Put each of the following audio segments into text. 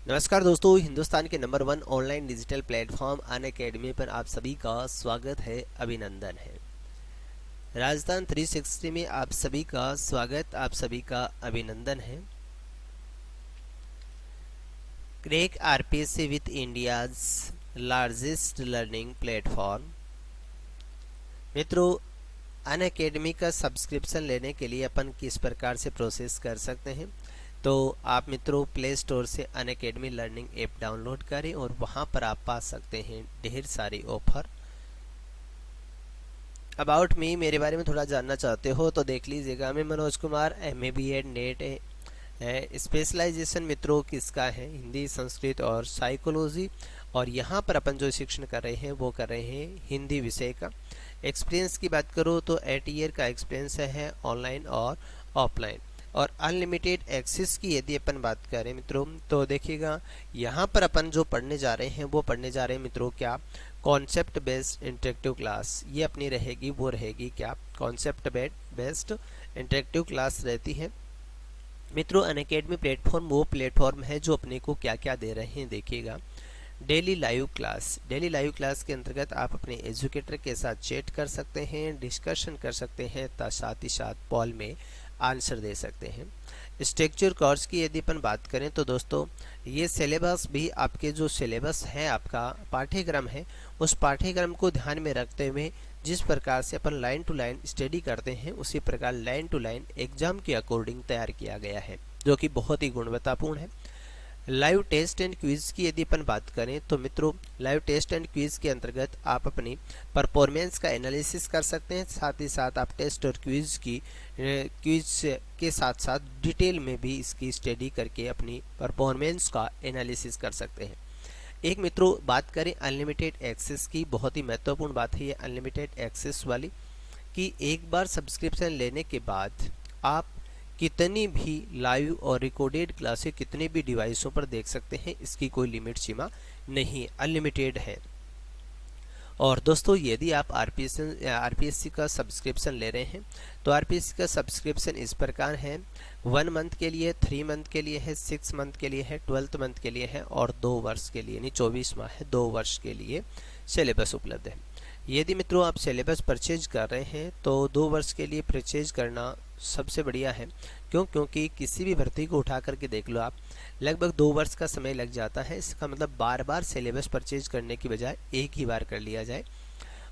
नमस्कार दोस्तों, हिंदुस्तान के number 1 online digital platform Unacademy पर आप सभी का स्वागत है, अभिनंदन है। राजस्थान 360 में आप सभी का स्वागत, आप सभी का अभिनंदन है। Crack RPSC with India's largest learning platform. मित्रों, अनअकैडमी का सब्सक्रिप्शन लेने के लिए अपन किस प्रकार से प्रोसेस कर सकते हैं, तो आप मित्रों प्ले स्टोर से अनअकैडमी लर्निंग ऐप डाउनलोड करें और वहां पर आप पा सकते हैं ढेर सारी ऑफर। अबाउट मी, मेरे बारे में थोड़ा जानना चाहते हो तो देख लीजिएगा। मैं Manoj Kumar, MA BEd net है। स्पेशलाइजेशन मित्रों किसका है? हिंदी, संस्कृत और साइकोलॉजी। और यहाँ पर अपन जो शिक्षण कर रहे हैं वो कर रहे हैं हिंदी विषय का। एक्सपीरियंस की बात करूँ तो 8 ईयर का एक्सपीरियंस है ऑनलाइन और ऑफलाइन। और अनलिमिटेड एक्सेस की यदि अपन बात करें मित्रों तो देखिएगा, यहाँ पर अपन जो पढ़ने जा रहे हैं वो पढ़ने जा रहे हैं मित्रों क्या? Concept based interactive class. ये अपनी रहेगी, वो रहेगी क्या? कॉन्सेप्ट बेस्ड इंटरेक्टिव क्लास रहती है मित्रों। अनअकैडमी प्लेटफॉर्म वो प्लेटफॉर्म है जो अपने को क्या क्या दे रहे हैं, देखिएगा। Daily live class. Daily live class के अंतर्गत आप अपने एजुकेटर के साथ चैट कर सकते हैं, डिस्कशन कर सकते हैं, साथ ही साथ पॉल में आंसर दे सकते हैं। स्ट्रक्चर कोर्स की यदि अपन बात करें तो दोस्तों, ये सिलेबस भी आपके जो सिलेबस है, आपका पाठ्यक्रम है, उस पाठ्यक्रम को ध्यान में रखते हुए जिस प्रकार से अपन लाइन टू लाइन स्टडी करते हैं उसी प्रकार लाइन टू लाइन एग्जाम के अकॉर्डिंग तैयार किया गया है, जो कि बहुत ही गुणवत्तापूर्ण है। लाइव टेस्ट एंड क्विज की यदि अपन बात करें तो मित्रों, लाइव टेस्ट एंड क्विज के अंतर्गत आप अपनी परफॉर्मेंस का एनालिसिस कर सकते हैं। साथ ही साथ आप टेस्ट और क्विज के साथ साथ डिटेल में भी इसकी स्टडी करके अपनी परफॉर्मेंस का एनालिसिस कर सकते हैं। एक मित्रों बात करें अनलिमिटेड एक्सेस की, बहुत ही महत्वपूर्ण बात है ये अनलिमिटेड एक्सेस वाली, कि एक बार सब्सक्रिप्शन लेने के बाद आप कितनी भी लाइव और रिकॉर्डेड क्लासें कितने भी डिवाइसों पर देख सकते हैं, इसकी कोई लिमिट सीमा नहीं, अनलिमिटेड है। और दोस्तों, यदि आप आरपीएससी का सब्सक्रिप्शन ले रहे हैं तो आरपीएससी का सब्सक्रिप्शन इस प्रकार है: 1 मंथ के लिए, 3 मंथ के लिए है, 6 मंथ के लिए है, 12 मंथ के लिए है और 2 वर्ष के लिए, यानी 24 माह है, 2 वर्ष के लिए सिलेबस उपलब्ध है। यदि मित्रों आप सिलेबस परचेज कर रहे हैं तो 2 वर्ष के लिए परचेज करना सबसे बढ़िया है। क्योंकि किसी भी भर्ती को उठा करके देख लो आप, लगभग 2 वर्ष का समय लग जाता है। इसका मतलब बार बार सिलेबस परचेज करने की बजाय एक ही बार कर लिया जाए।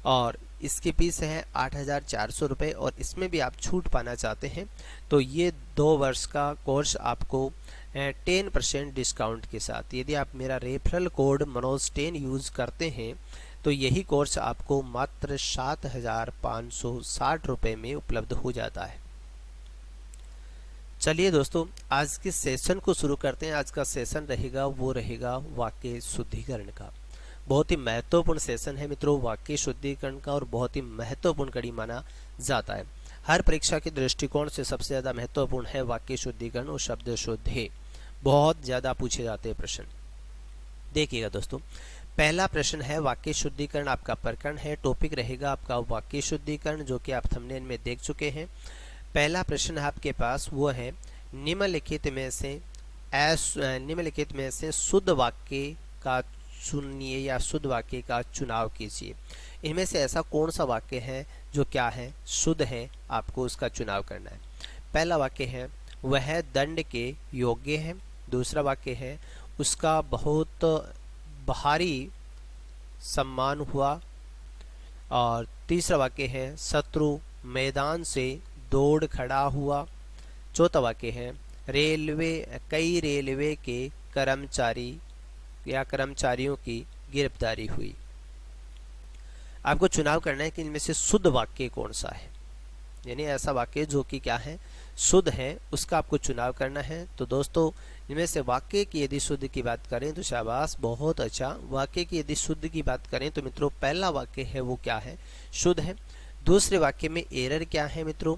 और इसकी फीस है 8,400 रुपये, और इसमें भी आप छूट पाना चाहते हैं तो ये 2 वर्ष का कोर्स आपको 10% डिस्काउंट के साथ, यदि आप मेरा रेफरल कोड मनोज10 यूज़ करते हैं तो यही कोर्स आपको मात्र 7,560 रुपये में उपलब्ध हो जाता है। चलिए दोस्तों, आज के सेशन को शुरू करते हैं। आज का सेशन रहेगा वो रहेगा वाक्य शुद्धिकरण का। बहुत ही महत्वपूर्ण सेशन है मित्रों वाक्य शुद्धिकरण का, और बहुत ही महत्वपूर्ण कड़ी माना जाता है। हर परीक्षा के दृष्टिकोण से सबसे ज़्यादा महत्वपूर्ण है वाक्य शुद्धिकरण और शब्द शुद्धि। बहुत ज़्यादा पूछे जाते हैं प्रश्न। देखिएगा दोस्तों, पहला प्रश्न है वाक्य शुद्धिकरण, आपका प्रकरण है, टॉपिक रहेगा आपका वाक्य शुद्धिकरण, जो कि आप थंबनेल में देख चुके हैं। पहला प्रश्न आपके पास वो है: निम्नलिखित में से शुद्ध वाक्य का चुनिए या शुद्ध वाक्य का चुनाव कीजिए। इनमें से ऐसा कौन सा वाक्य है जो क्या है, शुद्ध है, आपको उसका चुनाव करना है। पहला वाक्य है वह दंड के योग्य है। दूसरा वाक्य है उसका बहुत भारी सम्मान हुआ। और तीसरा वाक्य है शत्रु मैदान से दौड़ खड़ा हुआ। चौथा वाक्य है कई रेलवे के कर्मचारी या कर्मचारियों की गिरफ्तारी हुई। आपको चुनाव करना है कि इनमें से शुद्ध वाक्य कौन सा है, यानी ऐसा वाक्य जो कि क्या है, शुद्ध है, उसका आपको चुनाव करना है। तो दोस्तों, इनमें से वाक्य की यदि शुद्ध की बात करें तो शाबाश, बहुत अच्छा। वाक्य की यदि शुद्ध की बात करें तो मित्रों पहला वाक्य है वो क्या है, शुद्ध है। दूसरे वाक्य में एरर क्या है मित्रों,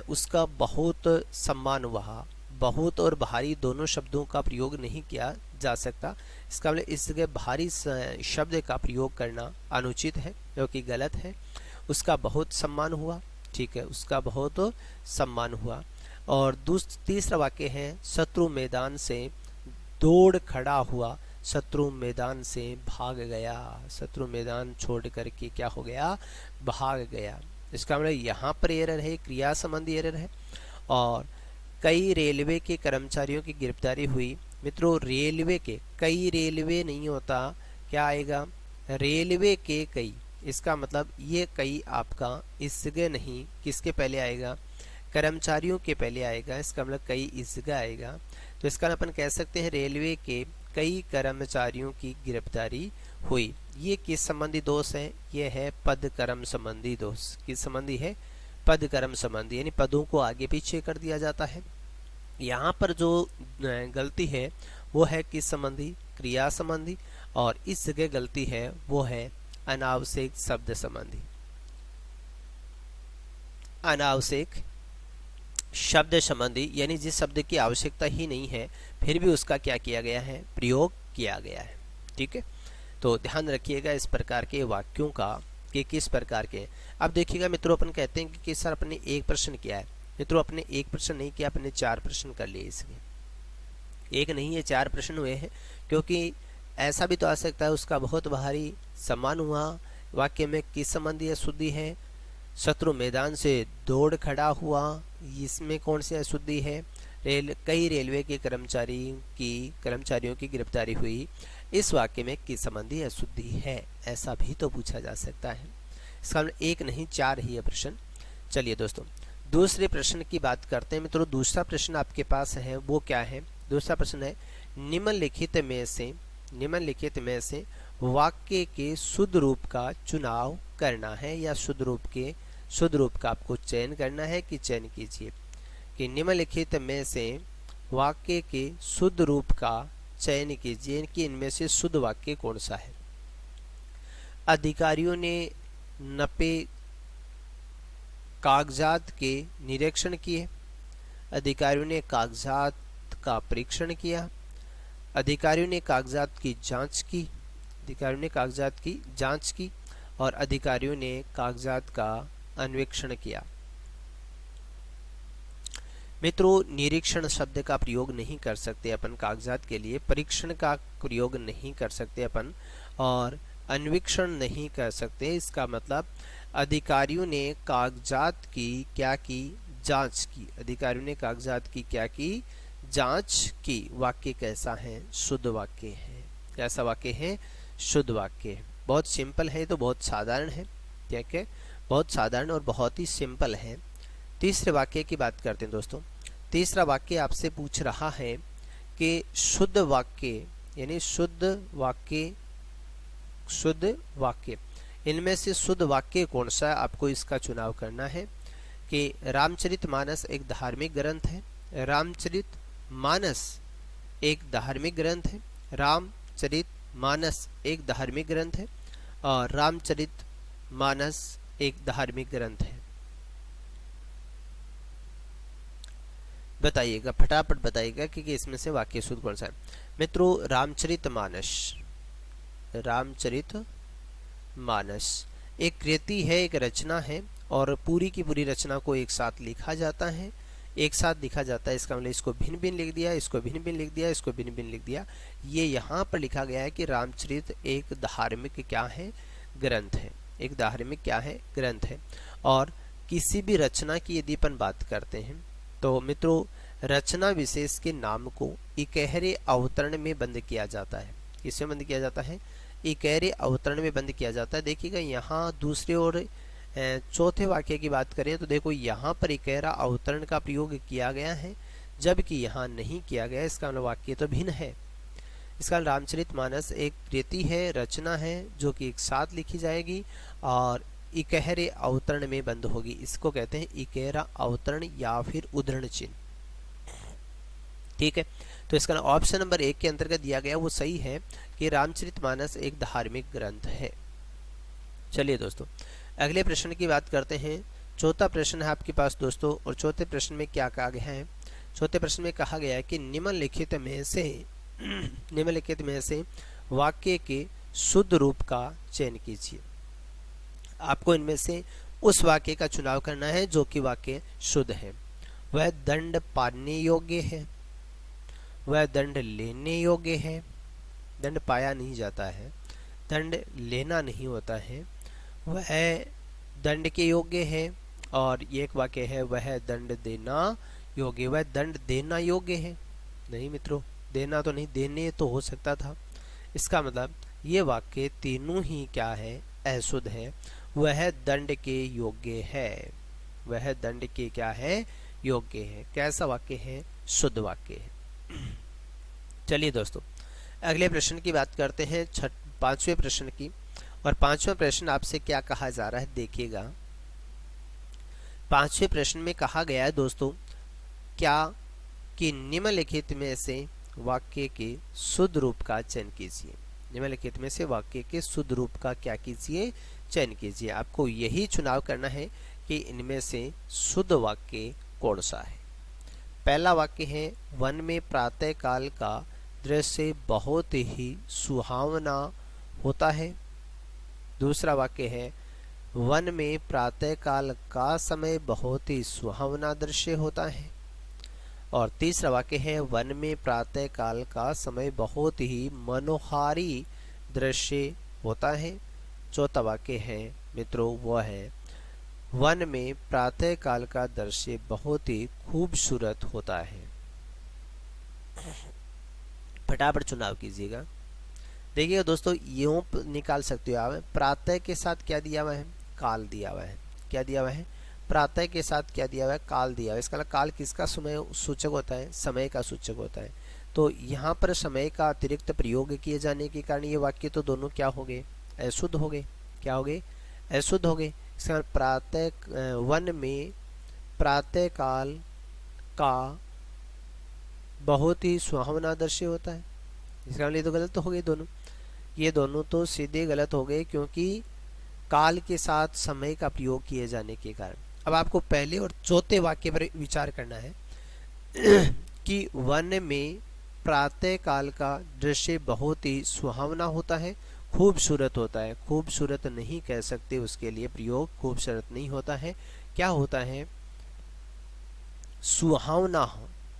उसका बहुत सम्मान हुआ। बहुत और भारी दोनों शब्दों का प्रयोग नहीं किया जा सकता, इसका मतलब इस जगह भारी शब्द का प्रयोग करना अनुचित है, जो कि गलत है। उसका बहुत सम्मान हुआ, ठीक है, उसका बहुत सम्मान हुआ। और तीसरा वाक्य है शत्रु मैदान से दौड़ खड़ा हुआ, शत्रु मैदान से भाग गया। शत्रु मैदान छोड़ करके क्या हो गया, भाग गया। इसका मतलब यहाँ पर एरर है, क्रिया संबंधी एरर है। और कई रेलवे के कर्मचारियों की गिरफ्तारी हुई। मित्रों रेलवे के, कई रेलवे नहीं होता, क्या आएगा, रेलवे के कई। इसका मतलब ये कई आपका इस जगह नहीं, किसके पहले आएगा, कर्मचारियों के पहले आएगा। इसका मतलब कई इस जगह आएगा। तो इसका अपन कह सकते हैं रेलवे के कई कर्मचारियों की गिरफ्तारी हुई। ये किस संबंधी दोष है, ये है पद कर्म संबंधी दोष। किस संबंधी है, पद कर्म संबंधी, यानी पदों को आगे पीछे कर दिया जाता है। यहाँ पर जो गलती है वो है किस संबंधी, क्रिया संबंधी। और इस जगह गलती है वो है अनावश्यक शब्द संबंधी। अनावश्यक शब्द संबंधी, यानी जिस शब्द की आवश्यकता ही नहीं है फिर भी उसका क्या किया गया है, प्रयोग किया गया है। ठीक है, तो ध्यान रखिएगा इस प्रकार के वाक्यों का कि किस प्रकार के। अब देखिएगा मित्रों, अपन कहते हैं कि सर अपने एक प्रश्न किया है। मित्रों अपने एक प्रश्न नहीं किया, अपने 4 प्रश्न कर लिए इसमें। एक नहीं है 4 प्रश्न हुए हैं, क्योंकि ऐसा भी तो आ सकता है उसका बहुत भारी सम्मान हुआ। वाक्य में किस संबंधी अशुद्धि है, शत्रु मैदान से दौड़ खड़ा हुआ, इसमें कौन सी अशुद्धि है, कई रेलवे के कर्मचारियों की गिरफ्तारी हुई, इस वाक्य में किस संबंधी अशुद्धि है, ऐसा भी तो पूछा जा सकता है। इसका मतलब एक नहीं 4 ही है प्रश्न। चलिए दोस्तों दूसरे प्रश्न की बात करते हैं। मित्रों दूसरा प्रश्न आपके पास है वो क्या है, दूसरा प्रश्न है निम्नलिखित में से वाक्य के शुद्ध रूप का चुनाव करना है, या शुद्ध रूप का आपको चयन करना है कि चयन कीजिए। कि निम्नलिखित में से वाक्य के शुद्ध रूप का चयन कीजिए कि इनमें से शुद्ध वाक्य कौन सा है। अधिकारियों ने नपे कागजात के निरीक्षण किए, अधिकारियों ने कागजात का परीक्षण किया, अधिकारियों ने कागजात की जांच की, और अधिकारियों ने कागजात का अन्वेषण किया। मित्रों निरीक्षण शब्द का प्रयोग नहीं कर सकते अपन कागजात के लिए, परीक्षण का प्रयोग नहीं कर सकते अपन, और अन्वेषण नहीं कर सकते। इसका मतलब अधिकारियों ने कागजात की क्या की, जांच की। अधिकारियों ने कागजात की क्या की, जांच की। वाक्य कैसा है, शुद्ध वाक्य है। कैसा वाक्य है, शुद्ध वाक्य है। बहुत सिंपल है, तो बहुत साधारण है। ठीक है, बहुत साधारण और बहुत ही सिंपल है। तीसरे वाक्य की बात करते हैं दोस्तों। तीसरा वाक्य आपसे पूछ रहा है कि शुद्ध वाक्य, यानी शुद्ध वाक्य इनमें से शुद्ध वाक्य कौन सा है, आपको इसका चुनाव करना है। कि रामचरितमानस एक धार्मिक ग्रंथ है, रामचरितमानस एक धार्मिक ग्रंथ है, रामचरितमानस एक धार्मिक ग्रंथ है, और रामचरितमानस एक धार्मिक ग्रंथ है। बताइएगा, फटाफट बताइएगा कि इसमें से वाक्य शुद्ध कौन सा है। मित्रों रामचरितमानस एक कृति है, एक रचना है, और पूरी की पूरी रचना को एक साथ लिखा जाता है, एक साथ लिखा जाता है। इसका मतलब इसको भिन्न भिन्न लिख दिया, इसको भिन्न भिन्न लिख दिया, इसको भिन्न भिन्न लिख दिया। ये यहाँ पर लिखा गया है कि रामचरित एक धार्मिक क्या है, ग्रंथ है। एक धार्मिक क्या है, ग्रंथ है। और किसी भी रचना की यदि अपन बात करते हैं तो मित्रों रचना विशेष के नाम को इकहरे अवतरण में बंद किया जाता है। किसमें बंद किया जाता है, इकहरे अवतरण में बंद किया जाता है। देखिएगा यहाँ दूसरे और चौथे वाक्य की बात करें तो देखो यहाँ पर इकहरा अवतरण का प्रयोग किया गया है, जबकि यहाँ नहीं किया गया। इसका मतलब वाक्य तो भिन्न है। इसका रामचरितमानस एक कृति है, रचना है, जो कि एक साथ लिखी जाएगी और इकहरे अवतरण में बंद होगी। इसको कहते हैं इकहरा अवतरण या फिर उद्धरण चिन्ह। ठीक है, तो इसका ऑप्शन नंबर 1 के अंतर्गत दिया गया वो सही है कि रामचरितमानस एक धार्मिक ग्रंथ है। चलिए दोस्तों अगले प्रश्न की बात करते हैं। चौथा प्रश्न है आपके पास दोस्तों, और चौथे प्रश्न में क्या कहा गया है। चौथे प्रश्न में कहा गया है कि निम्नलिखित में से वाक्य के शुद्ध रूप का चयन कीजिए। आपको इनमें से उस वाक्य का चुनाव करना है जो कि वाक्य शुद्ध है। वह दंड पाने योग्य है, वह दंड लेने योग्य है। दंड पाया नहीं जाता है, दंड लेना नहीं होता है। वह दंड के योग्य है। और ये एक वाक्य है, वह दंड देना योग्य। वह दंड देना योग्य है, नहीं मित्रों, देना तो नहीं, देने तो हो सकता था। इसका मतलब ये वाक्य तीनों ही क्या है, अशुद्ध है। वह दंड के योग्य है, वह दंड के क्या है, योग्य है। कैसा वाक्य है, शुद्ध वाक्य है। चलिए दोस्तों, अगले प्रश्न की बात करते हैं, पांचवें प्रश्न की। और पांचवा प्रश्न आपसे क्या कहा जा रहा है, देखिएगा। पांचवें प्रश्न में कहा गया है दोस्तों, क्या कि निम्नलिखित में से वाक्य के शुद्ध रूप का चयन कीजिए। निम्नलिखित में से वाक्य के शुद्ध रूप का क्या कीजिए, चयन कीजिए। आपको यही चुनाव करना है कि इनमें से शुद्ध वाक्य कौन सा है। पहला वाक्य है, वन में प्रातः काल का दृश्य बहुत ही सुहावना होता है। दूसरा वाक्य है, वन में प्रातः काल का समय बहुत ही सुहावना दृश्य होता है। और तीसरा वाक्य है, वन में प्रातः काल का समय बहुत ही मनोहारी दृश्य होता है। चौथा वाक्य है मित्रों, वह है, वन में प्रातः काल का दृश्य बहुत ही खूबसूरत होता है। फटाफट चुनाव कीजिएगा। देखिए दोस्तों, यूं निकाल सकते हो आप, प्रातः के साथ क्या दिया हुआ है, काल दिया हुआ है। क्या दिया हुआ है, प्रातः के साथ क्या दिया हुआ है, काल दिया हुआ है। इसका काल किसका समय सूचक होता है, समय का सूचक होता है। तो यहाँ पर समय का अतिरिक्त प्रयोग किए जाने के कारण ये वाक्य तो दोनों क्या हो गए, अशुद्ध हो गए। क्या हो गए, अशुद्ध हो गए। इसका प्रातः, वन में प्रातः काल का बहुत ही सुहावना दृश्य होता है। इसका लिए तो गलत तो हो गए दोनों, ये दोनों तो सीधे गलत हो गए, क्योंकि काल के साथ समय का प्रयोग किए जाने के कारण। अब आपको पहले और चौथे वाक्य पर विचार करना है कि वन में प्रातः काल का दृश्य बहुत ही सुहावना होता है, खूबसूरत होता है। खूबसूरत नहीं कह सकते, उसके लिए प्रयोग खूबसूरत नहीं होता है, क्या होता है, सुहावना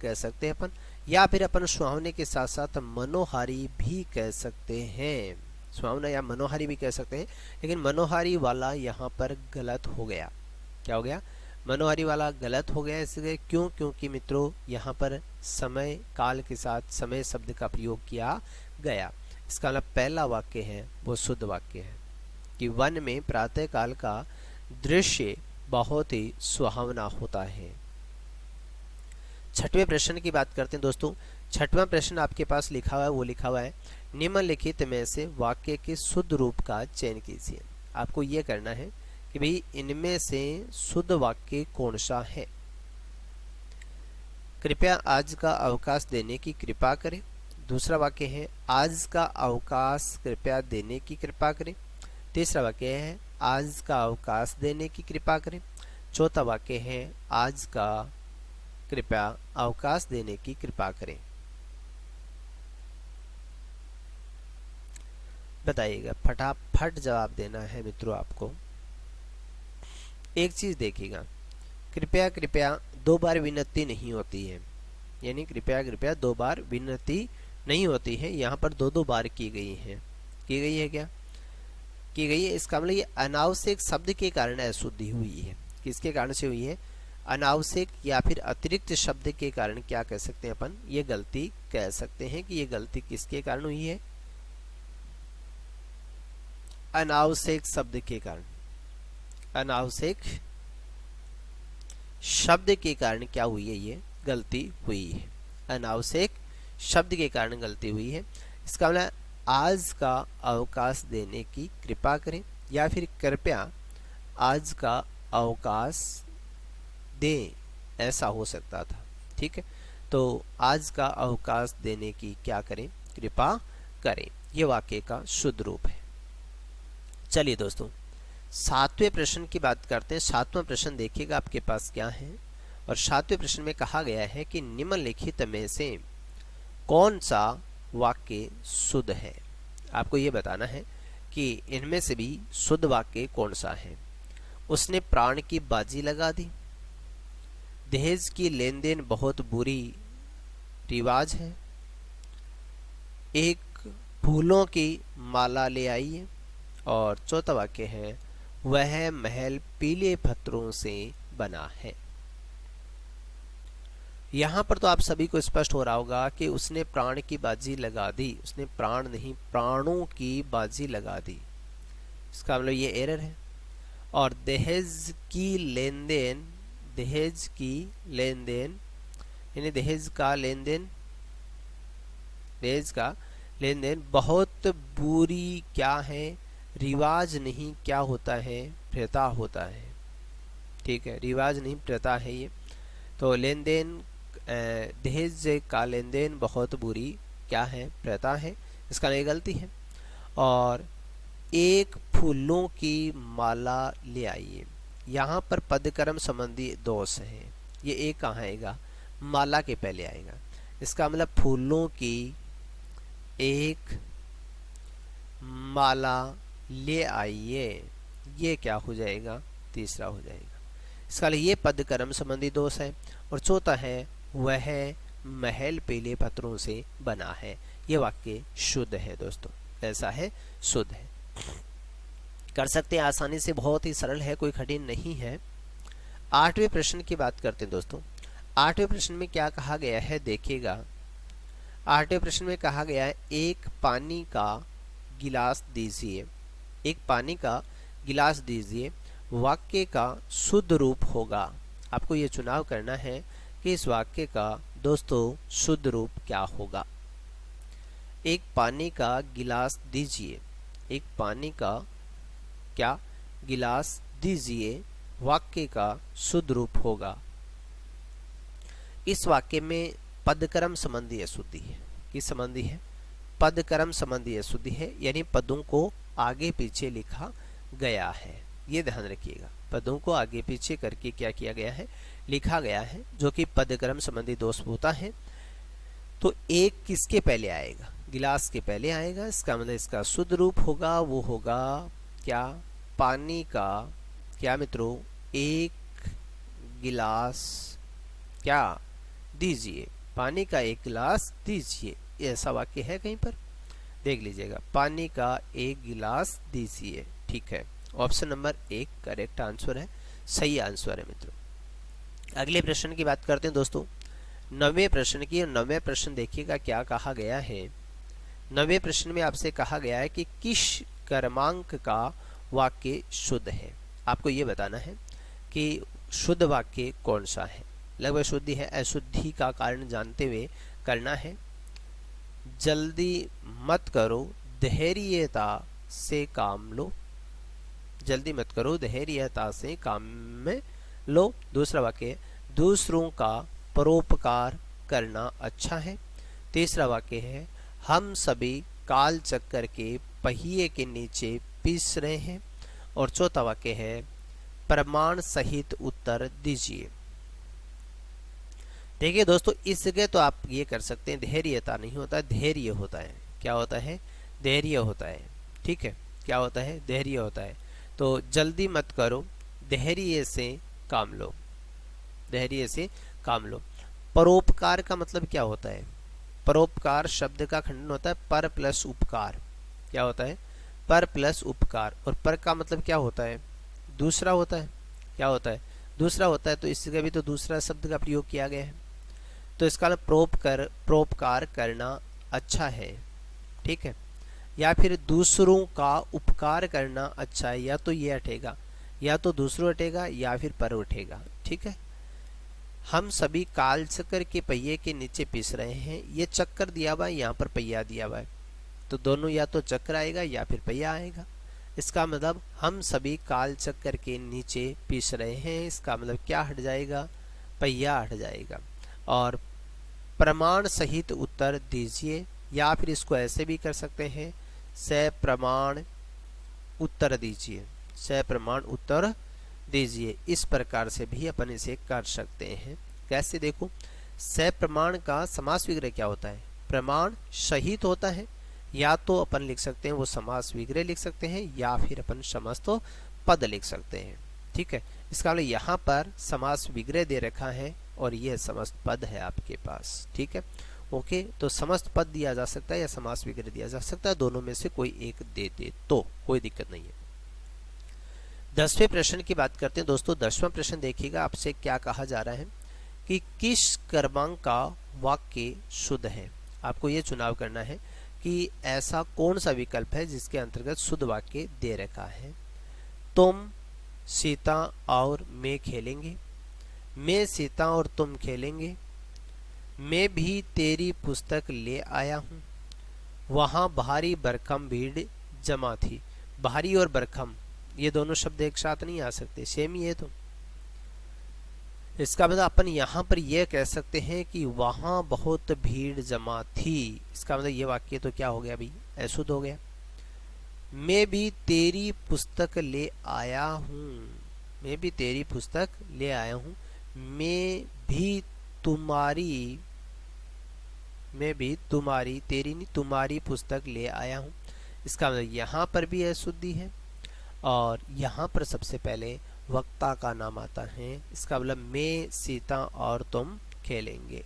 कह सकते हैं अपन, या फिर अपन सुहावने के साथ साथ मनोहारी भी कह सकते हैं। सुहावना या मनोहारी भी कह सकते हैं, लेकिन मनोहारी वाला यहाँ पर गलत हो गया। क्या हो गया, मनोहारी वाला गलत हो गया। इसलिए क्यों, क्योंकि मित्रों यहाँ पर समय काल के साथ समय शब्द का प्रयोग किया गया। इसका मतलब पहला वाक्य है वो शुद्ध वाक्य है कि वन में प्रातः काल का दृश्य बहुत ही सुहावना होता है। छठवें प्रश्न की बात करते हैं दोस्तों। छठवां प्रश्न आपके पास लिखा हुआ है, वो लिखा हुआ है, निम्नलिखित में से वाक्य के शुद्ध रूप का चयन कीजिए। आपको यह करना है कि भाई इनमें से शुद्ध वाक्य कौन सा है। कृपया आज का अवकाश देने की कृपा करें। दूसरा वाक्य है, आज का अवकाश कृपया देने की कृपा करें। तीसरा वाक्य है, आज का अवकाश देने की कृपा करें। चौथा वाक्य है, आज का कृपया अवकाश देने की कृपा करें। बताइएगा, फटाफट जवाब देना है मित्रों आपको। एक चीज देखिएगा, कृपया कृपया दो बार विनती नहीं होती है, यानी कृपया कृपया दो बार विनती नहीं होती है, यहाँ पर दो दो बार की गई है। की गई है, क्या की गई है, इसका मतलब ये अनावश्यक शब्द के कारण अशुद्धि हुई है। किसके कारण से हुई है, अनावश्यक या फिर अतिरिक्त शब्द के कारण क्या कह सकते हैं अपन, ये गलती कह सकते हैं कि ये गलती किसके कारण हुई है, अनावश्यक शब्द के कारण। अनावश्यक शब्द के कारण क्या हुई है, ये गलती हुई है। अनावश्यक शब्द के कारण गलती हुई है। इसका मतलब आज का अवकाश देने की कृपा करें, या फिर कृपया आज का अवकाश दें, ऐसा हो सकता था। ठीक है, तो आज का अवकाश देने की क्या करें, कृपा करें, ये वाक्य का शुद्ध रूप है। चलिए दोस्तों, सातवें प्रश्न की बात करते हैं। सातवां प्रश्न देखिएगा आपके पास क्या है। और सातवें प्रश्न में कहा गया है कि निम्नलिखित में से कौन सा वाक्य शुद्ध है। आपको ये बताना है कि इनमें से भी शुद्ध वाक्य कौन सा है। उसने प्राण की बाजी लगा दी, दहेज की लेन देन बहुत बुरी रिवाज है, एक फूलों की माला ले आइए। और चौथा वाक्य है वह महल पीले पत्थरों से बना है। यहाँ पर तो आप सभी को स्पष्ट हो रहा होगा कि उसने प्राण की बाजी लगा दी, उसने प्राण नहीं प्राणों की बाजी लगा दी, इसका मतलब ये एरर है। और दहेज की लेन देन, दहेज की लेन देन यानी दहेज का लेन देन, दहेज का लेन देन बहुत बुरी क्या है, रिवाज नहीं क्या होता है, प्रथा होता है। ठीक है, रिवाज नहीं प्रथा है ये। तो लेन देन, दहेज का लेन देन बहुत बुरी क्या है, प्रथा है, इसका नहीं गलती है। और एक फूलों की माला ले आइए, यहाँ पर पदक्रम संबंधी दोष है। ये एक कहाँ आएगा, माला के पहले आएगा। इसका मतलब फूलों की एक माला ले आइए, ये क्या हो जाएगा, तीसरा हो जाएगा। इसका लिए ये पदक्रम संबंधी दोष है। और चौथा है वह महल पीले पत्थरों से बना है। ये वाक्य शुद्ध है दोस्तों, ऐसा है, शुद्ध है, कर सकते हैं आसानी से, बहुत ही सरल है, कोई कठिन नहीं है। 8वें प्रश्न की बात करते हैं दोस्तों। 8वें प्रश्न में क्या कहा गया है देखिएगा। 8वें प्रश्न में कहा गया है एक पानी का गिलास दीजिए, एक पानी का गिलास दीजिए, वाक्य का शुद्ध रूप होगा। आपको ये चुनाव करना है कि इस वाक्य का दोस्तों शुद्ध रूप क्या होगा। एक पानी का गिलास दीजिए, एक पानी का क्या गिलास दीजिए, वाक्य का शुद्ध रूप होगा। इस वाक्य में पदक्रम संबंधी अशुद्धि है। किस संबंधी है, पदक्रम संबंधी अशुद्धि है, यानी पदों को आगे पीछे लिखा गया है। ये ध्यान रखिएगा, पदों को आगे पीछे करके क्या किया गया है, लिखा गया है, जो कि पदक्रम संबंधी दोष होता है। तो एक किसके पहले आएगा, गिलास के पहले आएगा, इसका मतलब इसका शुद्ध रूप होगा वो होगा क्या, पानी का क्या मित्रों, एक गिलास क्या दीजिए, पानी का एक गिलास दीजिए। ऐसा वाक्य है कहीं पर, देख लीजिएगा, पानी का एक गिलास दीजिए। ठीक है, ऑप्शन नंबर 1 करेक्ट आंसर है, सही आंसर है मित्रों। अगले प्रश्न की बात करते हैं दोस्तों, 9वें प्रश्न की। 9वें प्रश्न देखिएगा क्या कहा गया है। 9वें प्रश्न में आपसे कहा गया है कि किस क्रमांक का वाक्य शुद्ध है। आपको ये बताना है कि शुद्ध वाक्य कौन सा है। लगभग शुद्धि है, अशुद्धि का कारण जानते हुए करना है। जल्दी मत करो, धैर्यता से काम लो, जल्दी मत करो, धैर्यता से काम में लो। दूसरा वाक्य, दूसरों का परोपकार करना अच्छा है। तीसरा वाक्य है, हम सभी काल चक्कर के पहिए के नीचे पीस रहे हैं। और चौथा वाक्य है, प्रमाण सहित उत्तर दीजिए। देखिए दोस्तों, इस जगह तो आप ये कर सकते हैं, धैर्यता नहीं होता, धैर्य होता है। क्या होता है, धैर्य होता है। ठीक है, क्या होता है, धैर्य होता है। तो जल्दी मत करो, धैर्य से काम लो, धैर्य से काम लो। परोपकार का मतलब क्या होता है, परोपकार शब्द का खंडन होता है पर प्लस उपकार। क्या होता है, पर प्लस उपकार। और पर का मतलब क्या होता है, दूसरा होता है। क्या होता है, दूसरा होता है। तो इस जगह भी तो दूसरा शब्द का प्रयोग किया गया है। तो इसका मतलब परोपकार करना अच्छा है। ठीक है, या फिर दूसरों का उपकार करना अच्छा है, या तो ये हटेगा, या तो दूसरों हटेगा, या फिर पर उठेगा। ठीक है, हम सभी काल चक्कर के पहिए के नीचे पीस रहे हैं। ये चक्कर दिया हुआ है, यहाँ पर पहिया दिया हुआ है, तो दोनों या तो चक्र आएगा या फिर पहिया आएगा। इसका मतलब हम सभी काल चक्कर के नीचे पीस रहे हैं, इसका मतलब क्या हट जाएगा, पहिया हट जाएगा। और प्रमाण सहित उत्तर दीजिए, या फिर इसको ऐसे भी कर सकते हैं, सप्रमाण उत्तर दीजिए, सप्रमाण उत्तर दीजिए। इस प्रकार से भी अपन इसे कर सकते हैं। कैसे, देखो, सप्रमाण का समास विग्रह क्या होता है, प्रमाण सहित होता है। या तो अपन लिख सकते हैं वो समास विग्रह लिख सकते हैं, या फिर अपन समस्त पद लिख सकते हैं। ठीक है, इसका मतलब यहाँ पर समास विग्रह दे रखा है और यह समस्त पद है आपके पास। ठीक है, ओके, तो समस्त पद दिया जा सकता है या समास विग्रह दिया जा सकता है, दोनों में से कोई एक दे दे तो कोई दिक्कत नहीं है। 10वें प्रश्न की बात करते हैं दोस्तों। 10वां प्रश्न देखिएगा, आपसे क्या कहा जा रहा है कि किस क्रमांक का वाक्य शुद्ध है। आपको ये चुनाव करना है कि ऐसा कौन सा विकल्प है जिसके अंतर्गत शुद्ध वाक्य दे रखा है। तुम, सीता और मैं खेलेंगे, मैं, सीता और तुम खेलेंगे, मैं भी तेरी पुस्तक ले आया हूँ, वहाँ भारी भरकम भीड़ जमा थी। भारी और भरकम ये दोनों शब्द एक साथ नहीं आ सकते, सेम ही है। तो इसका मतलब अपन यहाँ पर यह कह सकते हैं कि वहाँ बहुत भीड़ जमा थी। इसका मतलब ये वाक्य तो क्या हो गया भाई, अशुद्ध हो गया। मैं भी तेरी पुस्तक ले आया हूँ, मैं भी तेरी पुस्तक ले आया हूँ, मैं भी तुम्हारी, मैं भी तुम्हारी, तेरी नहीं तुम्हारी पुस्तक ले आया हूँ। इसका मतलब यहाँ पर भी अशुद्धि है और यहाँ पर सबसे पहले वक्ता का नाम आता है। इसका मतलब मैं, सीता और तुम खेलेंगे।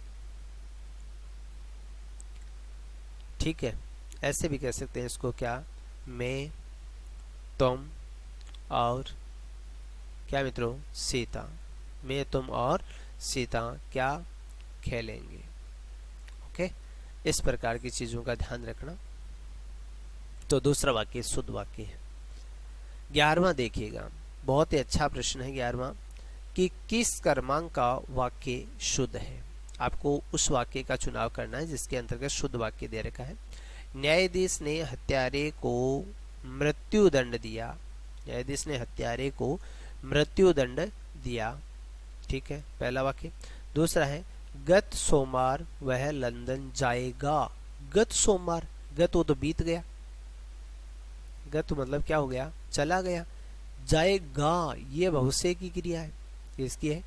ठीक है, ऐसे भी कह सकते हैं इसको, क्या, मैं, तुम और क्या मित्रों, सीता, मैं, तुम और सीता क्या खेलेंगे। ओके, इस प्रकार की चीजों का ध्यान रखना। तो दूसरा वाक्य शुद्ध वाक्य है। 11वां देखिएगा, बहुत ही अच्छा प्रश्न है 11वां, कि किस क्रमांक का वाक्य शुद्ध है। आपको उस वाक्य का चुनाव करना है जिसके अंतर्गत शुद्ध वाक्य दे रखा है। न्यायाधीश ने हत्यारे को मृत्युदंड दिया, न्यायाधीश ने हत्यारे को मृत्युदंड दिया। ठीक है, पहला वाक्य। दूसरा है, गत सोमवार वह लंदन जाएगा। गत सोमवार, गत वो तो बीत गया, गत मतलब क्या हो गया, चला गया। जाएगा ये भविष्य की क्रिया है, किसकी है,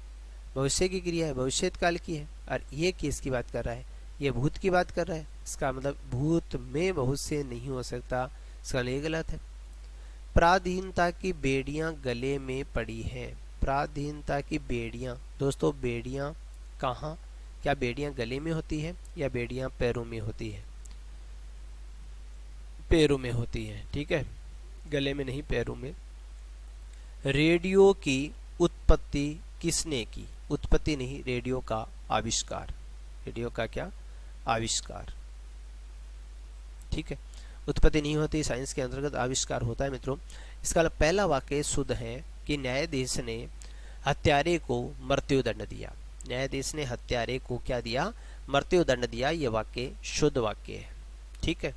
भविष्य की क्रिया है, भविष्य काल की है। और ये किसकी बात कर रहा है, ये भूत की बात कर रहा है। इसका मतलब भूत में भविष्य नहीं हो सकता, इसका लिए गलत है। पराधीनता की बेड़ियां गले में पड़ी हैं। पराधीनता की बेड़ियां, दोस्तों बेड़ियां कहाँ, क्या बेड़ियां गले में होती है या बेड़ियां पैरों में होती है, पैरों में होती है। ठीक है, गले में नहीं, पैरों में। रेडियो की उत्पत्ति किसने की, उत्पत्ति नहीं, रेडियो का आविष्कार, रेडियो का क्या, आविष्कार। ठीक है, उत्पत्ति नहीं होती, साइंस के अंतर्गत आविष्कार होता है मित्रों। इसका पहला वाक्य शुद्ध है कि न्यायाधीश ने हत्यारे को मृत्युदंड दिया। न्यायाधीश ने हत्यारे को क्या दिया, मृत्युदंड दिया। यह वाक्य शुद्ध वाक्य है। ठीक है,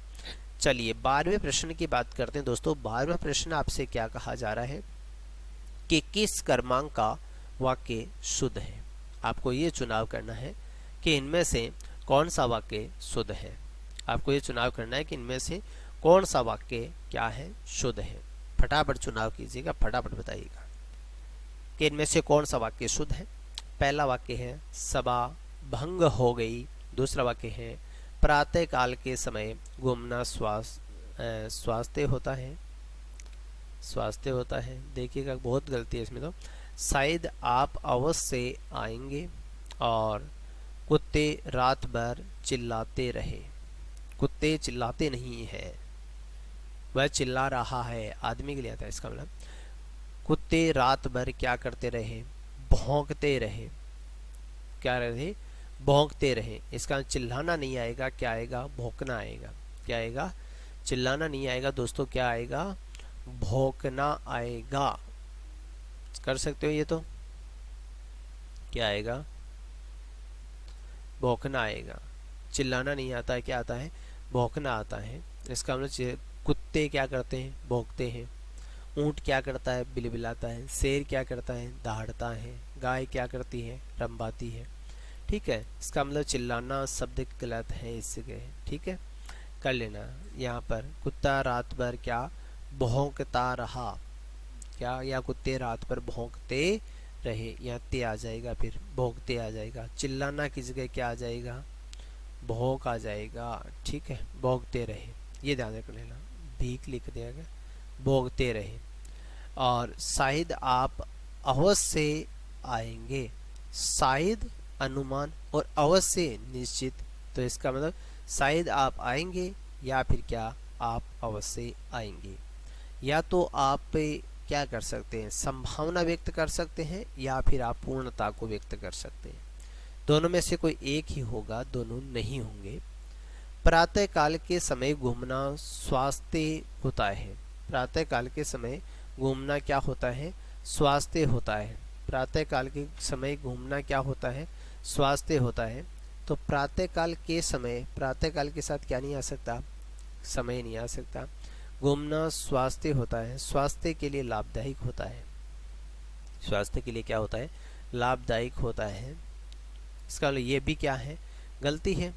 चलिए 12वें प्रश्न की बात करते हैं दोस्तों। 12वां प्रश्न आपसे क्या कहा जा रहा है कि किस क्रमांक का वाक्य शुद्ध है। आपको ये चुनाव करना है कि इनमें से कौन सा वाक्य शुद्ध है। आपको ये चुनाव करना है कि इनमें से कौन सा वाक्य क्या है, शुद्ध है। फटाफट चुनाव कीजिएगा, फटाफट बताइएगा कि इनमें से कौन सा वाक्य शुद्ध है। पहला वाक्य है सभा भंग हो गई। दूसरा वाक्य है प्रातः काल के समय घूमना स्वास्थ्य होता है, स्वास्थ्य होता है। देखिएगा बहुत गलती है इसमें तो। शायद आप अवश्य आएंगे और कुत्ते रात भर चिल्लाते रहे। कुत्ते चिल्लाते नहीं है, वह चिल्ला रहा है, आदमी के लिए आता है। इसका मतलब कुत्ते रात भर क्या करते रहे, भौंकते रहे। क्या रहे, भौंकते रहे। इसका चिल्लाना नहीं आएगा, क्या आएगा, भौंकना आएगा। क्या आएगा, चिल्लाना नहीं आएगा दोस्तों, क्या आएगा, भौंकना आएगा। कर सकते हो ये तो, क्या आएगा, भौंकना आएगा। चिल्लाना नहीं आता है, क्या आता है, भौंकना आता है। इसका मतलब कुत्ते क्या करते हैं, भौंकते हैं। ऊंट क्या करता है, बिलबिलाता है। शेर क्या करता है, दहाड़ता है। गाय क्या करती है, रंबाती है। ठीक है, इसका मतलब चिल्लाना शब्द गलत है इस जगह। ठीक है, कर लेना। यहाँ पर कुत्ता रात भर क्या भौंकता रहा, क्या, या कुत्ते रात भर भौंकते रहे, यहाँ ते आ जाएगा, फिर भौंकते आ जाएगा। चिल्लाना की जगह क्या आ जाएगा, भौंक आ जाएगा। ठीक है, भौंकते रहे, ये ध्यान रख लेना, भीख लिख दिया गया, भौंकते रहे। और शायद आप अवश्य आएंगे। शायद अनुमान और अवश्य निश्चित तो इसका मतलब शायद आप आएंगे या फिर क्या आप अवश्य आएंगे। या तो आप क्या कर सकते हैं, संभावना व्यक्त कर सकते हैं या फिर आप पूर्णता को व्यक्त कर सकते हैं। दोनों में से कोई एक ही होगा, दोनों नहीं होंगे। प्रातः काल के समय घूमना स्वास्थ्य होता है। प्रातः काल के समय घूमना क्या होता है, स्वास्थ्य होता है। प्रातः काल के समय घूमना क्या होता है, स्वास्थ्य होता है। तो प्रातः काल के समय, प्रातः काल के साथ क्या नहीं आ सकता, समय नहीं आ सकता। घूमना स्वास्थ्य होता है, स्वास्थ्य के लिए लाभदायक होता है। स्वास्थ्य के लिए क्या होता है, लाभदायक होता है। इसका मतलब ये भी क्या है, गलती है।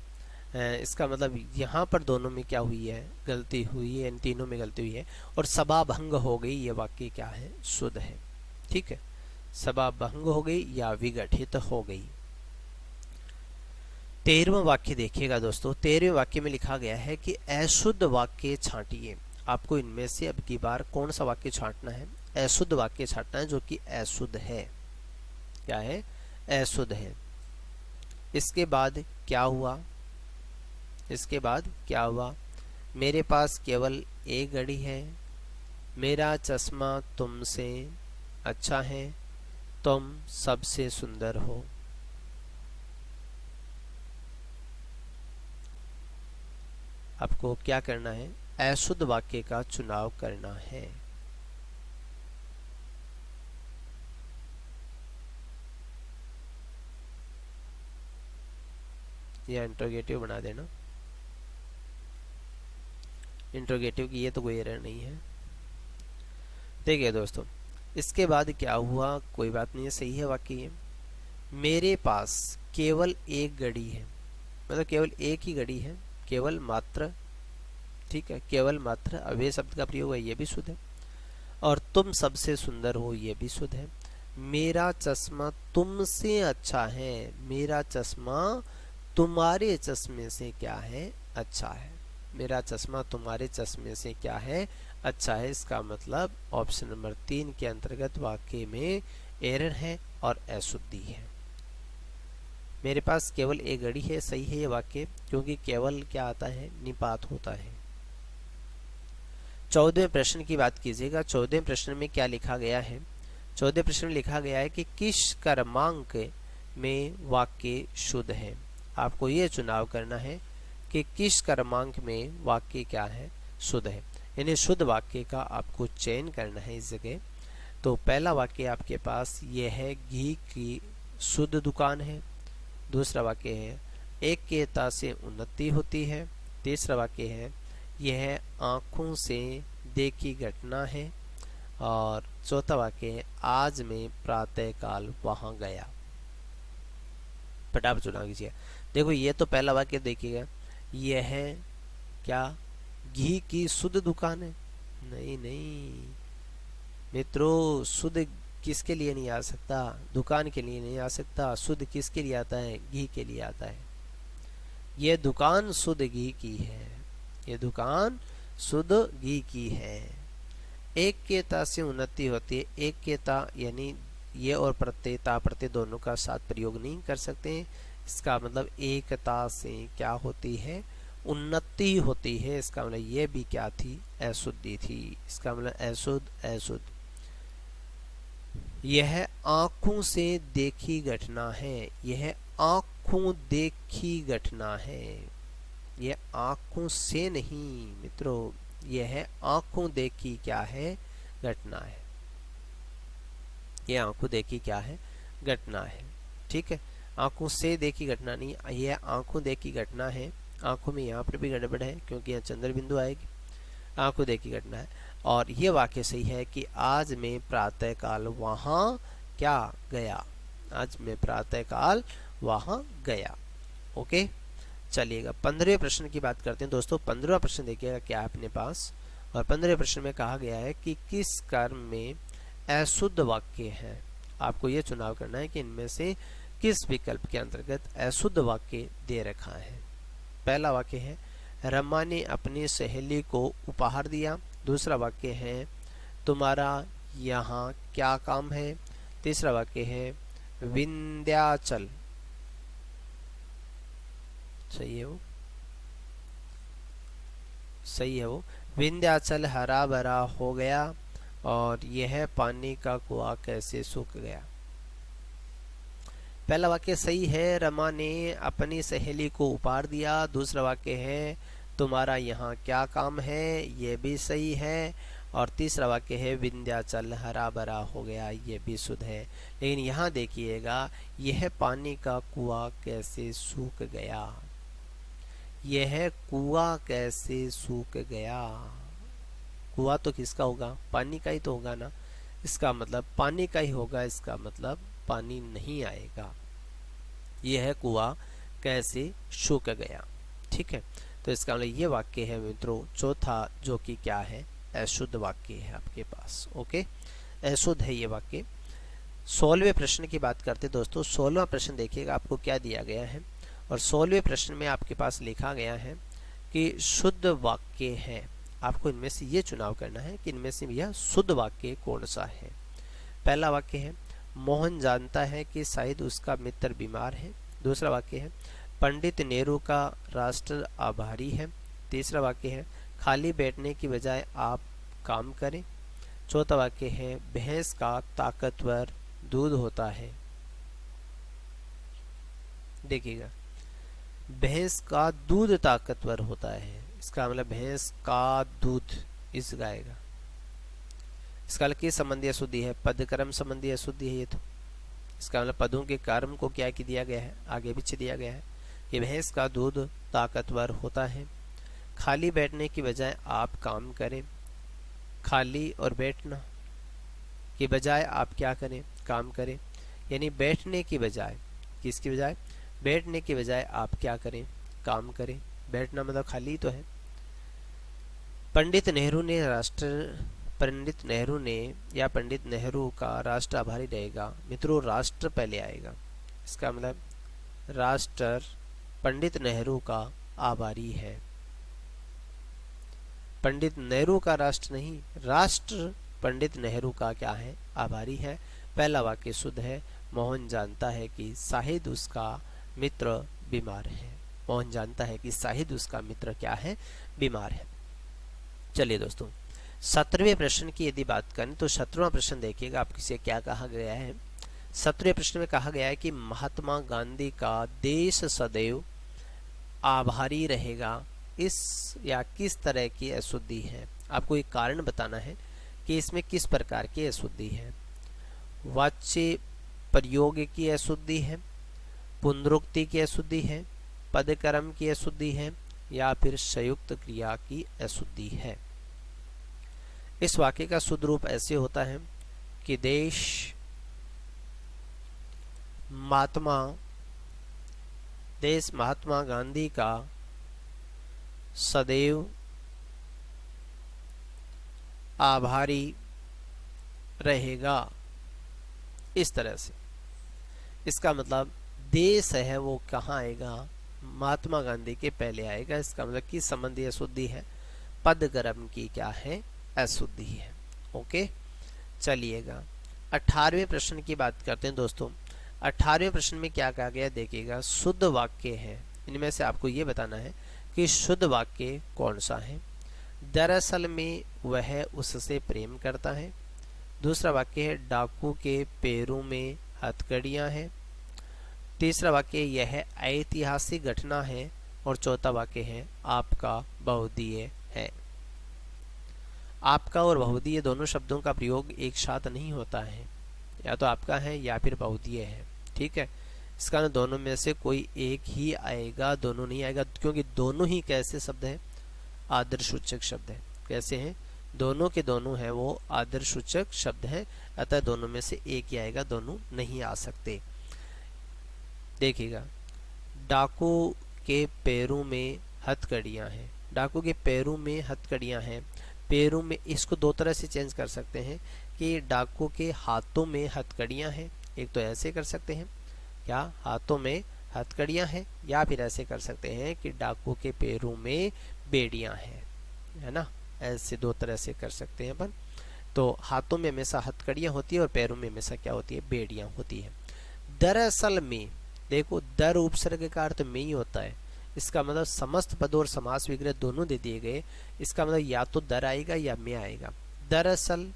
इसका मतलब यहाँ पर दोनों में क्या हुई है, गलती हुई है, इन तीनों में गलती हुई है। और सभा भंग हो गई, ये वाक्य क्या है, शुद्ध है। ठीक है, सभा भंग हो गई या विघटित हो गई। 13वां वाक्य देखिएगा दोस्तों। 13वें वाक्य में लिखा गया है कि अशुद्ध वाक्य छांटिए। आपको इनमें से अब की बार कौन सा वाक्य छांटना है, अशुद्ध वाक्य छांटना है जो कि अशुद्ध है। क्या है, अशुद्ध है। इसके बाद क्या हुआ, इसके बाद क्या हुआ, मेरे पास केवल एक घड़ी है, मेरा चश्मा तुमसे अच्छा है, तुम सबसे सुंदर हो। आपको क्या करना है, अशुद्ध वाक्य का चुनाव करना है। या इंट्रोगेटिव बना देना, इंट्रोगेटिव की ये तो कोई एरर नहीं है। देखिए दोस्तों, इसके बाद क्या हुआ, कोई बात नहीं है, सही है वाक्य ये। मेरे पास केवल एक घड़ी है, मतलब केवल एक ही घड़ी है, केवल मात्र। ठीक है, केवल मात्र अव्यय शब्द का प्रयोग है, ये भी शुद्ध है। और तुम सबसे सुंदर हो, ये भी शुद्ध है। मेरा चश्मा तुमसे अच्छा है, मेरा चश्मा तुम्हारे चश्मे से क्या है, अच्छा है। मेरा चश्मा तुम्हारे चश्मे से क्या है, अच्छा है। इसका मतलब ऑप्शन नंबर 3 के अंतर्गत वाक्य में एरर है और अशुद्धि है। मेरे पास केवल एक घड़ी है, सही है ये वाक्य, क्योंकि केवल क्या आता है, निपात होता है। 14वें प्रश्न की बात कीजिएगा। 14वें प्रश्न में क्या लिखा गया है, 14वें प्रश्न में लिखा गया है कि किस क्रमांक में वाक्य शुद्ध है। आपको ये चुनाव करना है कि किस क्रमांक में वाक्य क्या है, शुद्ध है। यानी शुद्ध वाक्य का आपको चयन करना है इस जगह। तो पहला वाक्य आपके पास ये है, घी की शुद्ध दुकान है। दूसरा वाक्य है, एक के ता से उन्नति होती है। तीसरा वाक्य है, यह आँखों से देखी घटना है। और चौथा वाक्य है, आज मैं प्रातःकाल वहां गया। फटाफट चुनाव कीजिए। देखो ये तो पहला वाक्य देखिएगा, यह है क्या, घी की शुद्ध दुकान है। नहीं नहीं मित्रों, शुद्ध किसके लिए नहीं आ सकता, दुकान के लिए नहीं आ सकता। शुद्ध किसके लिए आता है, घी के लिए आता है। यह दुकान शुद्ध घी की है, ये दुकान शुद्ध घी की है। एक के ता से उन्नति होती है। एक के ता यानी ये और प्रत्यय, ता प्रत्यय दोनों का साथ प्रयोग नहीं कर सकते हैं। इसका मतलब एकता से क्या होती है, उन्नति होती है। इसका मतलब ये भी क्या थी, अशुद्धि थी। इसका मतलब अशुद्ध, अशुद्ध। यह आंखों से देखी घटना है, यह आंखों देखी घटना है। यह आंखों से नहीं मित्रों, यह आंखों देखी क्या है, घटना है। यह आंखों देखी क्या है, घटना है। ठीक है, आंखों से देखी घटना नहीं, यह आंखों देखी घटना है। आंखों में यहाँ पर भी गड़बड़ है क्योंकि यहाँ चंद्र बिंदु आएगी। आंखों देखी घटना है। और ये वाक्य सही है कि आज मैं प्रातःकाल वहां क्या गया, आज मैं प्रातःकाल वहां गया। ओके, चलिएगा 15वें प्रश्न की बात करते हैं दोस्तों। 15वां प्रश्न देखिएगा क्या है अपने पास। और 15वें प्रश्न में कहा गया है कि किस कर्म में अशुद्ध वाक्य है। आपको यह चुनाव करना है कि इनमें से किस विकल्प के अंतर्गत अशुद्ध वाक्य दे रखा है। पहला वाक्य है, रमा ने अपनी सहेली को उपहार दिया। दूसरा वाक्य है, तुम्हारा यहाँ क्या काम है। तीसरा वाक्य है, विंध्याचल सही है वो, सही है वो। विंध्याचल हरा भरा हो गया और यह पानी का कुआं कैसे सूख गया। पहला वाक्य सही है, रमा ने अपनी सहेली को उपहार दिया। दूसरा वाक्य है तुम्हारा यहाँ क्या काम है, ये भी सही है। और तीसरा वाक्य है विंध्याचल हरा भरा हो गया, ये भी शुद्ध है। लेकिन यहाँ देखिएगा, यह पानी का कुआं कैसे सूख गया, यह कुआं कैसे सूख गया। कुआं तो किसका होगा, पानी का ही तो होगा ना, इसका मतलब पानी का ही होगा, इसका मतलब पानी नहीं आएगा। यह कुआं कैसे सूख गया, ठीक है। तो इसका मतलब ये वाक्य है मित्रों चौथा, जो कि क्या है, अशुद्ध वाक्य है आपके पास। ओके, अशुद्ध है ये वाक्य। 16वें प्रश्न की बात करते दोस्तों। 16वां प्रश्न देखिएगा आपको क्या दिया गया है, और 16वें प्रश्न में आपके पास लिखा गया है कि शुद्ध वाक्य है। आपको इनमें से ये चुनाव करना है कि इनमें से यह शुद्ध वाक्य कौन सा है। पहला वाक्य है मोहन जानता है कि शायद उसका मित्र बीमार है। दूसरा वाक्य है पंडित नेहरू का राष्ट्र आभारी है। तीसरा वाक्य है खाली बैठने की बजाय आप काम करें। चौथा वाक्य है भैंस का ताकतवर दूध होता है। देखिएगा, भैंस का दूध ताकतवर होता है, इसका मतलब भैंस का दूध इस गाएगा। इसका मतलब किस संबंधी अशुद्धि है, पद कर्म संबंधी अशुद्धि है ये तो। इसका मतलब पदों के कर्म को क्या की दिया गया है, आगे पीछे दिया गया है। ये भैंस का दूध ताकतवर होता है। खाली बैठने की बजाय आप काम करें। खाली और बैठना की बजाय आप क्या करें, काम करें। यानी बैठने की बजाय, किसकी बजाय, बैठने की बजाय आप क्या करें, काम करें। बैठना मतलब खाली तो है। पंडित नेहरू ने या पंडित नेहरू का राष्ट्र आभारी रहेगा। मित्रों राष्ट्र पहले आएगा, इसका मतलब राष्ट्र पंडित नेहरू का आभारी है। पंडित नेहरू का राष्ट्र नहीं, राष्ट्र पंडित नेहरू का क्या है, आभारी है। पहला वाक्य शुद्ध है। मोहन जानता है कि शाहिद उसका मित्र बीमार है। मोहन जानता है कि शाहिद उसका मित्र क्या है, बीमार है। चलिए दोस्तों 17वें प्रश्न की यदि बात करें तो 17वां प्रश्न देखिएगा आपसे से क्या कहा गया है। 17वें प्रश्न में कहा गया है कि महात्मा गांधी का देश सदैव आभारी रहेगा। इस या किस तरह की अशुद्धि है, आपको एक कारण बताना है कि इसमें किस प्रकार की अशुद्धि है। वाच्य प्रयोग की अशुद्धि है, पुनरुक्ति की अशुद्धि है, पदकर्म की अशुद्धि है, या फिर संयुक्त क्रिया की अशुद्धि है। इस वाक्य का शुद्ध रूप ऐसे होता है कि देश महात्मा गांधी का सदैव आभारी रहेगा। इस तरह से इसका मतलब देश है वो कहाँ आएगा, महात्मा गांधी के पहले आएगा। इसका मतलब किस संबंधी अशुद्धि है, पदकर्म की क्या है, अशुद्धि है। ओके, चलिएगा 18वें प्रश्न की बात करते हैं दोस्तों। 18वें प्रश्न में क्या कहा गया देखिएगा, शुद्ध वाक्य है। इनमें से आपको ये बताना है कि शुद्ध वाक्य कौन सा है। दरअसल में वह उससे प्रेम करता है। दूसरा वाक्य है डाकू के पैरों में हथकड़ियां हैं। तीसरा वाक्य यह ऐतिहासिक घटना है। और चौथा वाक्य है आपका बहुधीय है। आपका और बहुधीय दोनों शब्दों का प्रयोग एक साथ नहीं होता है, या तो आपका है या फिर बहुधीय है, ठीक है। इसका दोनों में से कोई एक ही आएगा, दोनों नहीं आएगा, क्योंकि दोनों ही कैसे शब्द है, आदर्शसूचक शब्द है। कैसे हैं, दोनों के दोनों है वो आदर्शसूचक शब्द है, अतः दोनों में से एक ही आएगा, दोनों नहीं आ सकते। देखिएगा, डाकू के पैरों में हथकड़ियां हैं। डाकू के पैरों में हथकड़ियां हैं। पैरों में, इसको दो तरह से चेंज कर सकते हैं कि डाकू के हाथों में हथकड़ियां हैं। एक तो ऐसे कर सकते हैं, क्या हाथों में हथकड़ियां हैं, या फिर ऐसे कर सकते हैं कि डाकू के पैरों में बेड़ियां हैं, है ना। ऐसे दो तरह से कर सकते हैं अपन। तो हाथों में हमेशा हथकड़ियां होती है और पैरों में हमेशा क्या होती है, बेड़ियां होती है। दरअसल में देखो, दर उपसर्ग का अर्थ में ही होता है, इसका मतलब समस्त पद और समास विग्रह दोनों दे दिए गए। इसका मतलब या तो दर आएगा या में आएगा। दरअसल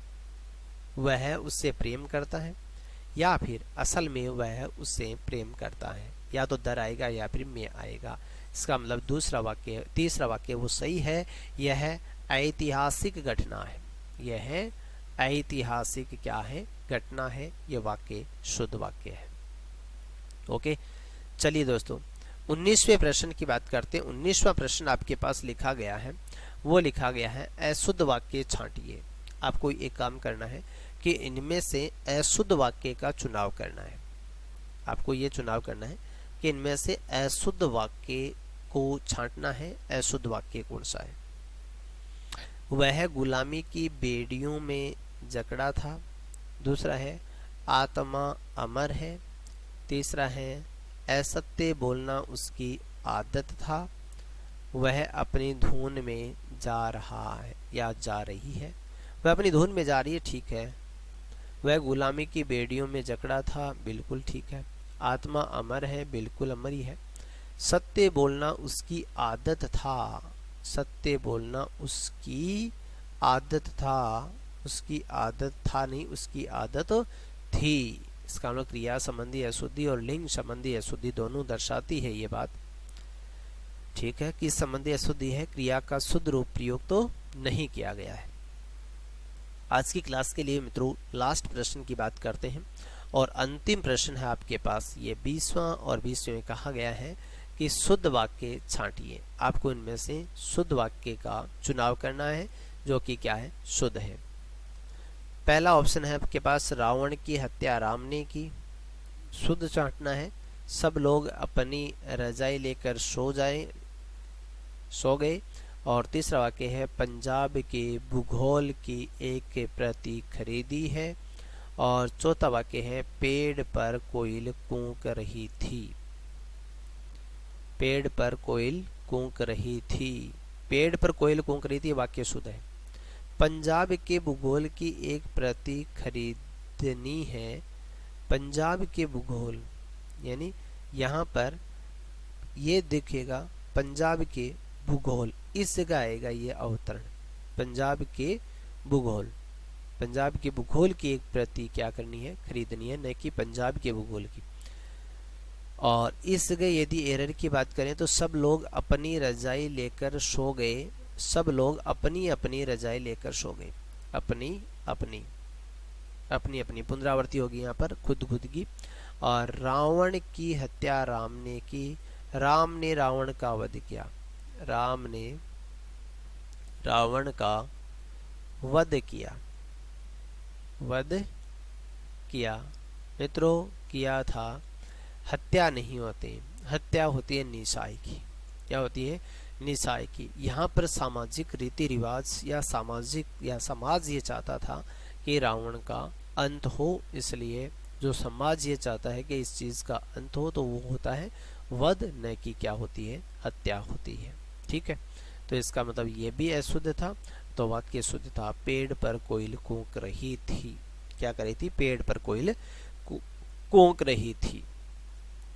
वह उससे प्रेम करता है, या फिर असल में वह उससे प्रेम करता है। या तो दर आएगा या फिर में आएगा। इसका मतलब तीसरा वाक्य वो सही है। यह ऐतिहासिक घटना है। यह ऐतिहासिक क्या है? घटना है। यह वाक्य शुद्ध वाक्य है। ओके, चलिए दोस्तों 19वें प्रश्न की बात करते हैं। 19वां प्रश्न आपके पास लिखा गया है, वो लिखा गया है अशुद्ध वाक्य छांटिए। आपको एक काम करना है कि इनमें से अशुद्ध वाक्य का चुनाव करना है। आपको ये चुनाव करना है कि इनमें से अशुद्ध वाक्य को छांटना है। अशुद्ध वाक्य कौन सा है? वह गुलामी की बेड़ियों में जकड़ा था। दूसरा है आत्मा अमर है। तीसरा है असत्य बोलना उसकी आदत था। वह अपनी धुन में जा रहा है या जा रही है। वह अपनी धुन में जा रही है, ठीक है। वह गुलामी की बेड़ियों में जकड़ा था, बिल्कुल ठीक है। आत्मा अमर है, बिल्कुल अमर ही है। सत्य बोलना उसकी आदत था। सत्य बोलना उसकी आदत था। उसकी आदत था नहीं, उसकी आदत थी। इसका मतलब क्रिया संबंधी अशुद्धि और लिंग संबंधी अशुद्धि दोनों दर्शाती है ये बात, ठीक है। किस संबंधी अशुद्धि है? क्रिया का शुद्ध रूप प्रयोग तो नहीं किया गया है। आज की क्लास के लिए मित्रों लास्ट प्रश्न की बात करते हैं और अंतिम प्रश्न है आपके पास ये 20वां। और 20वें में कहा गया है कि शुद्ध वाक्य छांटिए। आपको इनमें से शुद्ध वाक्य का चुनाव करना है जो कि क्या है? शुद्ध है। पहला ऑप्शन है आपके पास रावण की हत्या राम ने की, शुद्ध छांटना है। सब लोग अपनी रजाई लेकर सो गए। और तीसरा वाक्य है पंजाब के भूगोल की एक प्रति खरीदी है। और चौथा वाक्य है पेड़ पर कोयल कूक रही थी। पेड़ पर कोयल कूक रही थी। पेड़ पर कोयल कूक रही थी, वाक्य शुद्ध है। पंजाब के भूगोल की एक प्रति खरीदनी है। पंजाब के भूगोल यानी यहाँ पर ये दिखेगा पंजाब के भूगोल, इस जगह आएगा ये अवतरण। पंजाब के भूगोल, पंजाब के भूगोल की एक प्रति क्या करनी है? खरीदनी है, न कि पंजाब के भूगोल की। और इस जगह यदि एरर की बात करें तो सब लोग अपनी रजाई लेकर सो गए। सब लोग अपनी अपनी रजाई लेकर सो गए। अपनी अपनी अपनी अपनी पुनरावृत्ति होगी यहाँ पर, खुद खुद की। और रावण की हत्या राम ने की। राम ने रावण का वध किया। राम ने रावण का वध किया। वध किया मित्रों, किया था। हत्या नहीं होती, हत्या होती है निशाई की। क्या होती है? निशाई की। यहाँ पर सामाजिक रीति रिवाज या समाज ये चाहता था कि रावण का अंत हो, इसलिए जो समाज ये चाहता है कि इस चीज का अंत हो तो वो होता है वध, न कि क्या होती है? हत्या होती है, ठीक है। तो इसका मतलब ये भी अशुद्ध था, तो वाक्य शुद्ध था। पेड़ पर कोयल कूक रही थी। क्या कर रही थी? पेड़ पर कोयल कूक रही थी।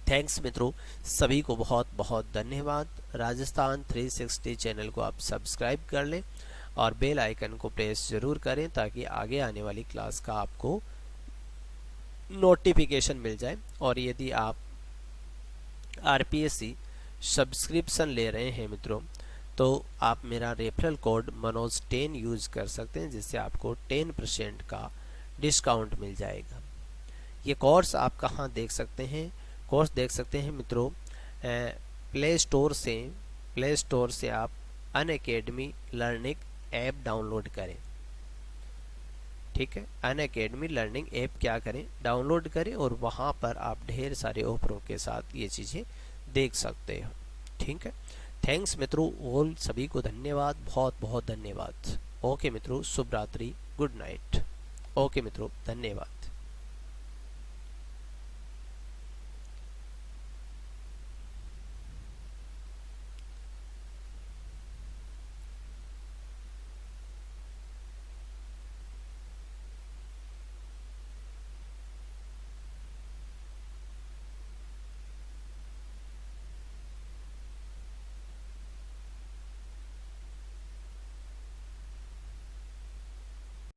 थैंक्स मित्रों, सभी को बहुत बहुत धन्यवाद। राजस्थान 360 चैनल को आप सब्सक्राइब कर लें और बेल आइकन को प्रेस जरूर करें ताकि आगे आने वाली क्लास का आपको नोटिफिकेशन मिल जाए। और यदि आप RPSC सब्सक्रिप्शन ले रहे हैं मित्रों, तो आप मेरा रेफरल कोड मनोज10 यूज कर सकते हैं, जिससे आपको 10% का डिस्काउंट मिल जाएगा। ये कोर्स आप कहाँ देख सकते हैं? कोर्स देख सकते हैं मित्रों प्ले स्टोर से आप अनअकैडमी लर्निंग ऐप डाउनलोड करें, ठीक है। अनअकैडमी लर्निंग ऐप क्या करें? डाउनलोड करें और वहाँ पर आप ढेर सारे ऑफरों के साथ ये चीज़ें देख सकते हो, ठीक है। थैंक्स मित्रों, ऑल सभी को धन्यवाद, बहुत बहुत धन्यवाद। ओके मित्रों, शुभ रात्रि, गुड नाइट। ओके मित्रों, धन्यवाद।